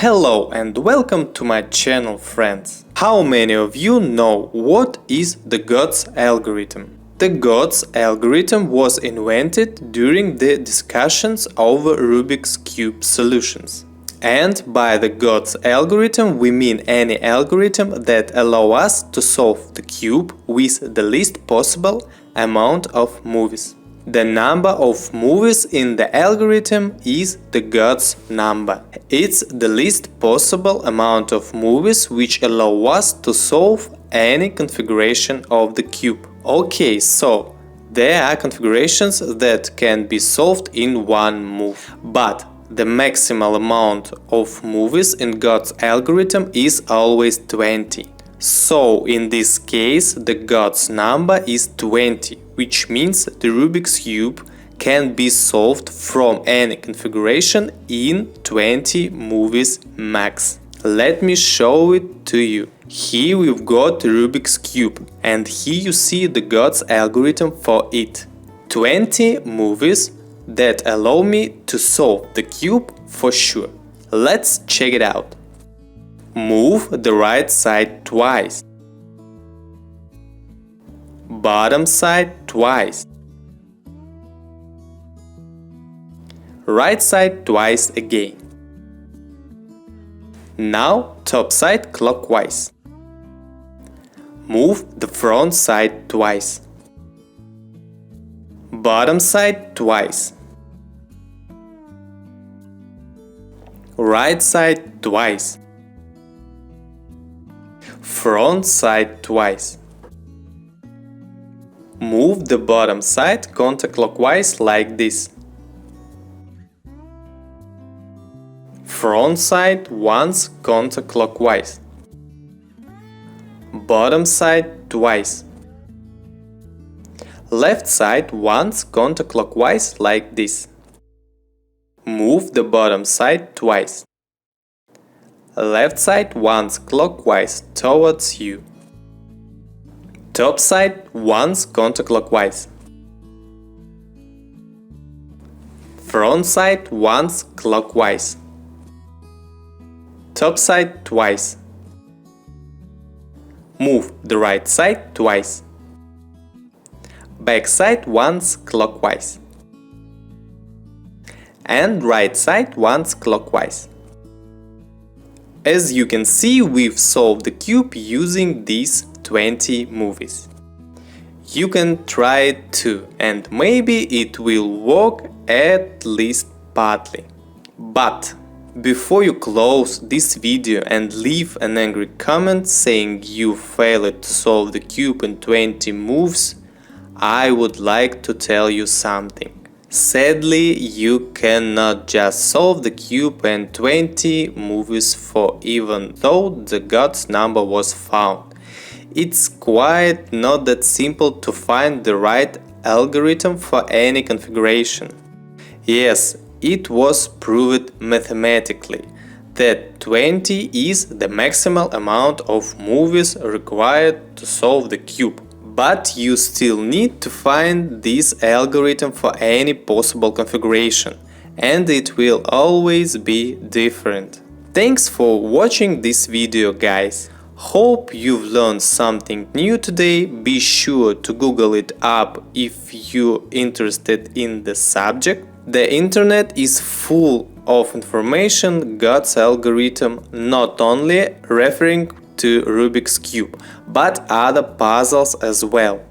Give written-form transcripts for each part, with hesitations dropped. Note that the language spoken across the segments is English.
Hello and welcome to my channel, friends. How many of you know what is the God's algorithm? The God's algorithm was invented during the discussions over Rubik's Cube solutions. And by the God's algorithm we mean any algorithm that allows us to solve the cube with the least possible amount of moves. The number of moves in the algorithm is the God's number. It's the least possible amount of moves which allow us to solve any configuration of the cube. Okay, so there are configurations that can be solved in one move, but the maximal amount of moves in God's algorithm is always 20. So in this case the God's number is 20, which means the Rubik's Cube can be solved from any configuration in 20 moves max. Let me show it to you. Here we've got the Rubik's Cube and here you see the God's algorithm for it. 20 moves that allow me to solve the cube for sure. Let's check it out. Move the right side twice. Bottom side twice. Right side twice again. Now top side clockwise. Move the front side twice. Bottom side twice. Right side twice. Front side twice. Move the bottom side counterclockwise like this. Front side once counterclockwise. Bottom side twice. Left side once counterclockwise like this. Move the bottom side twice. Left side once clockwise towards you. Top side once counterclockwise. Front side once clockwise. Top side twice. Move the right side twice. Back side once clockwise. And right side once clockwise. As you can see, we've solved the cube using these 20 moves. You can try it too, and maybe it will work at least partly. But before you close this video and leave an angry comment saying you failed to solve the cube in 20 moves, I would like to tell you something. Sadly, you cannot just solve the cube in 20 moves for even though the God's number was found. It's quite not that simple to find the right algorithm for any configuration. Yes, it was proved mathematically that 20 is the maximal amount of moves required to solve the cube. But you still need to find this algorithm for any possible configuration, and it will always be different. Thanks for watching this video, guys. Hope you've learned something new today. Be sure to Google it up if you're interested in the subject. The internet is full of information God's algorithm, not only referring to Rubik's Cube, but other puzzles as well.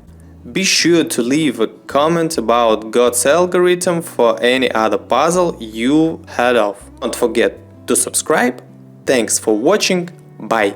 Be sure to leave a comment about God's algorithm for any other puzzle you heard of. Don't forget to subscribe. Thanks for watching. Bye.